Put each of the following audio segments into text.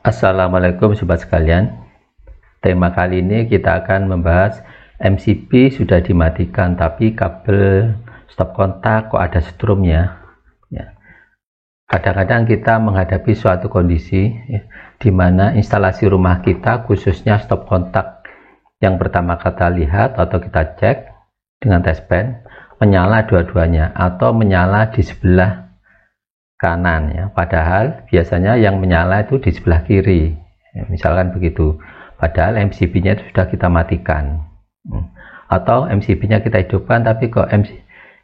Assalamualaikum sobat sekalian. Tema kali ini kita akan membahas MCB sudah dimatikan tapi kabel stop kontak kok ada strumnya. Kadang-kadang kita menghadapi suatu kondisi di mana instalasi rumah kita, khususnya stop kontak yang pertama kita lihat atau kita cek dengan test pen, menyala dua-duanya atau menyala di sebelah kanan, padahal biasanya yang menyala itu di sebelah kiri, misalkan begitu, padahal MCB-nya itu sudah kita matikan, atau MCB-nya kita hidupkan tapi kok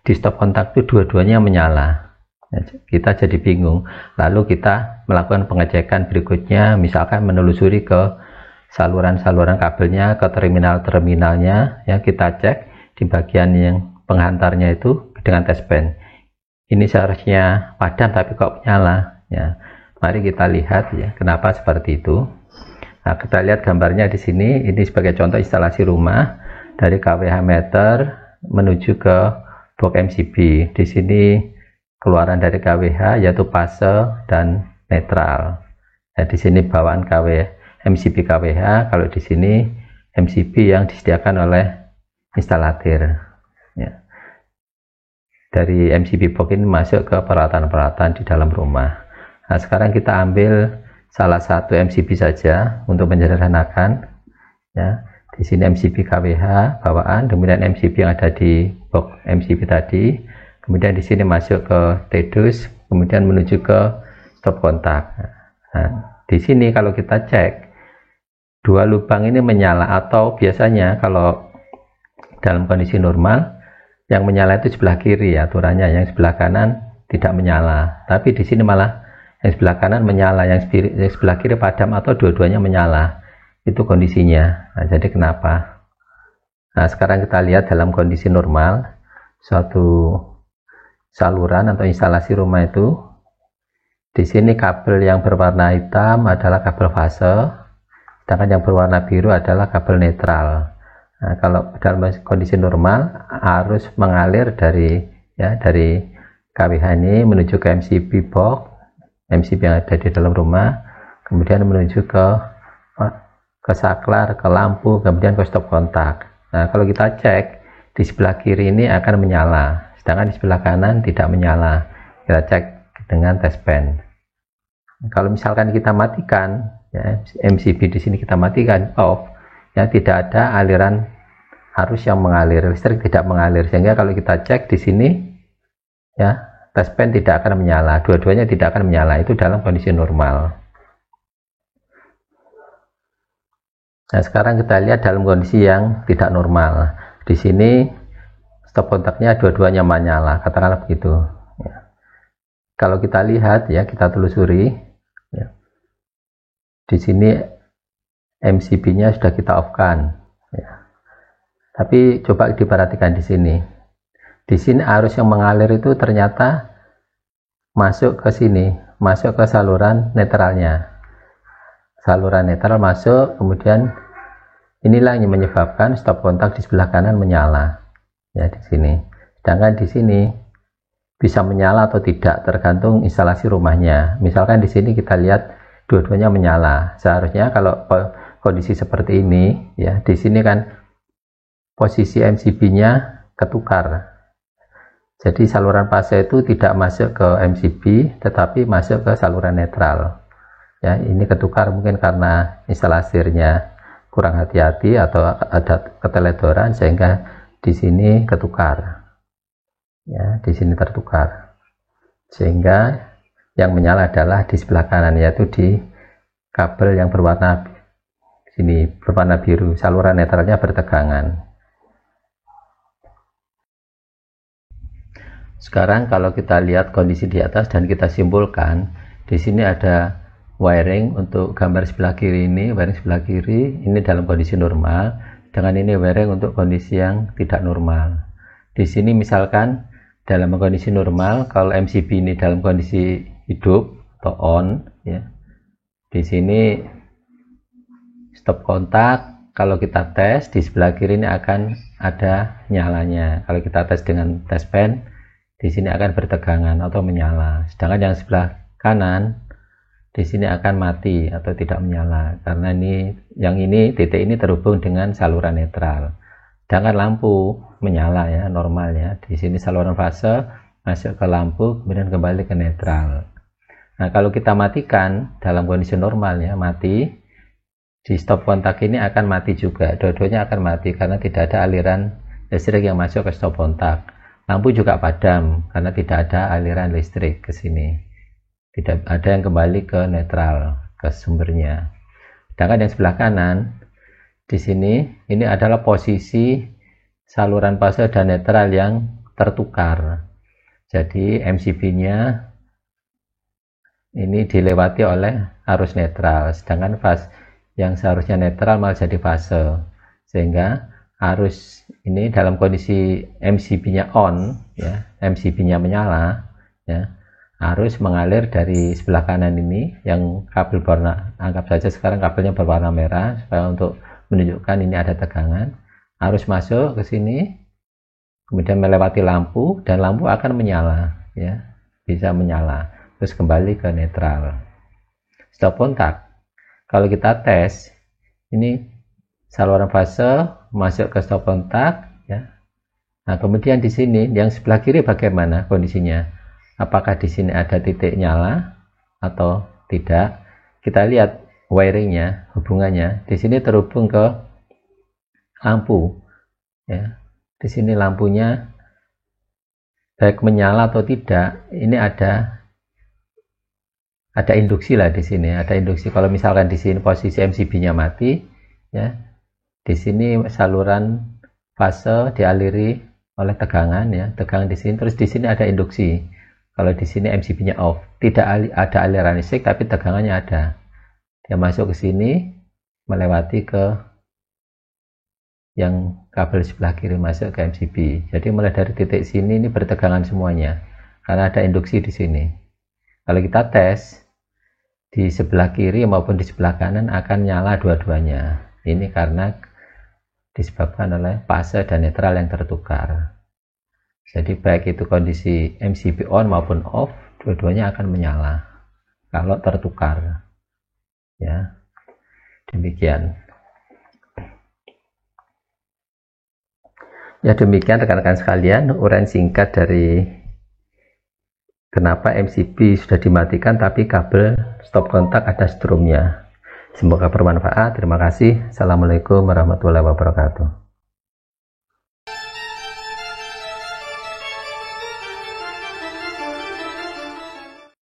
di stop kontak itu dua-duanya menyala. Kita jadi bingung, lalu kita melakukan pengecekan berikutnya, misalkan menelusuri ke saluran-saluran kabelnya, ke terminal-terminalnya, kita cek di bagian yang penghantarnya itu dengan test pen. Ini seharusnya padam tapi kok menyala. Mari kita lihat kenapa seperti itu. Nah, kita lihat gambarnya di sini. Ini sebagai contoh instalasi rumah dari kWh meter menuju ke box MCB. Di sini keluaran dari kWh yaitu fase dan netral. Nah, di sini bawaan MCB kWh. Kalau di sini MCB yang disediakan oleh instalatir. Dari MCB box ini masuk ke peralatan-peralatan di dalam rumah. Nah, sekarang kita ambil salah satu MCB saja untuk menyederhanakan. Di sini MCB kWh bawaan, kemudian MCB yang ada di box MCB tadi, kemudian di sini masuk ke TDUS, kemudian menuju ke stop kontak. Nah, di sini kalau kita cek dua lubang ini menyala, atau biasanya kalau dalam kondisi normal yang menyala itu sebelah kiri aturannya, yang sebelah kanan tidak menyala. Tapi di sini malah yang sebelah kanan menyala, yang sebelah kiri padam atau dua-duanya menyala. Itu kondisinya. Nah, jadi kenapa? Nah, sekarang kita lihat dalam kondisi normal, suatu saluran atau instalasi rumah itu, di sini kabel yang berwarna hitam adalah kabel fase, sedangkan yang berwarna biru adalah kabel netral. Nah, kalau dalam kondisi normal arus mengalir dari kWh ini menuju ke MCB box, MCB yang ada di dalam rumah, kemudian menuju ke saklar, ke lampu, kemudian ke stop kontak. Nah, kalau kita cek di sebelah kiri ini akan menyala, sedangkan di sebelah kanan tidak menyala. Kita cek dengan test pen. Kalau misalkan kita matikan, MCB di sini kita matikan off, tidak ada aliran arus yang mengalir, listrik tidak mengalir, sehingga kalau kita cek di sini test pen tidak akan menyala, dua-duanya tidak akan menyala. Itu dalam kondisi normal. Nah, sekarang kita lihat dalam kondisi yang tidak normal. Di sini stop kontaknya dua-duanya menyala, katakanlah begitu. Kalau kita lihat kita telusuri, di sini MCB-nya sudah kita off-kan, tapi coba diperhatikan di sini. Di sini arus yang mengalir itu ternyata masuk ke sini, masuk ke saluran netralnya. Saluran netral masuk, kemudian inilah yang menyebabkan stop kontak di sebelah kanan menyala. Di sini. Sedangkan di sini bisa menyala atau tidak tergantung instalasi rumahnya. Misalkan di sini kita lihat dua-duanya menyala. Seharusnya kalau kondisi seperti ini, di sini kan posisi MCB-nya ketukar. Jadi saluran fase itu tidak masuk ke MCB, tetapi masuk ke saluran netral. Ini ketukar mungkin karena instalatirnya kurang hati-hati atau ada keteledoran sehingga di sini ketukar. Di sini tertukar. Sehingga yang menyala adalah di sebelah kanan, yaitu di kabel yang berwarna biru, saluran netralnya bertegangan. Sekarang kalau kita lihat kondisi di atas dan kita simpulkan, di sini ada wiring untuk gambar sebelah kiri ini, wiring sebelah kiri ini dalam kondisi normal, dengan ini wiring untuk kondisi yang tidak normal. Di sini misalkan dalam kondisi normal, kalau MCB ini dalam kondisi hidup atau on, di sini stop kontak. Kalau kita tes di sebelah kiri ini akan ada nyalanya. Kalau kita tes dengan test pen, di sini akan bertegangan atau menyala. Sedangkan yang sebelah kanan di sini akan mati atau tidak menyala karena ini titik ini terhubung dengan saluran netral. Sedangkan lampu menyala ya, normal ya. Di sini saluran fase masuk ke lampu kemudian kembali ke netral. Nah, kalau kita matikan dalam kondisi normal ya, mati di stop kontak ini akan mati juga, dua-duanya akan mati karena tidak ada aliran listrik yang masuk ke stop kontak. Lampu juga padam karena tidak ada aliran listrik ke sini, tidak ada yang kembali ke netral, ke sumbernya. Sedangkan yang sebelah kanan di sini ini adalah posisi saluran fase dan netral yang tertukar. Jadi MCB-nya ini dilewati oleh arus netral, sedangkan fase yang seharusnya netral malah jadi fase, sehingga arus ini dalam kondisi MCB-nya on ya, MCB-nya menyala ya, arus mengalir dari sebelah kanan ini yang kabel berwarna, anggap saja sekarang kabelnya berwarna merah supaya untuk menunjukkan ini ada tegangan, arus masuk ke sini kemudian melewati lampu dan lampu akan menyala ya, bisa menyala terus kembali ke netral. Stop kontak, kalau kita tes ini saluran fase masuk ke stop kontak ya. Nah, kemudian di sini yang sebelah kiri bagaimana kondisinya? Apakah di sini ada titik nyala atau tidak? Kita lihat wiringnya, hubungannya. Di sini terhubung ke lampu ya. Di sini lampunya baik menyala atau tidak, ini ada induksi lah di sini, ada induksi. Kalau misalkan di sini posisi MCB-nya mati ya, di sini saluran fase dialiri oleh tegangan ya, tegangan di sini, terus di sini ada induksi. Kalau di sini MCB-nya off, tidak ada aliran listrik tapi tegangannya ada. Dia masuk ke sini melewati ke yang kabel sebelah kiri masuk ke MCB. Jadi mulai dari titik sini ini bertegangan semuanya karena ada induksi di sini. Kalau kita tes di sebelah kiri maupun di sebelah kanan akan nyala dua-duanya. Ini karena disebabkan oleh fase dan netral yang tertukar. Jadi baik itu kondisi MCB on maupun off, dua-duanya akan menyala kalau tertukar. Ya, demikian. Ya demikian rekan-rekan sekalian, uraian singkat dari kenapa MCB sudah dimatikan tapi kabel stop kontak ada strumnya. Semoga bermanfaat. Terima kasih. Assalamualaikum warahmatullahi wabarakatuh.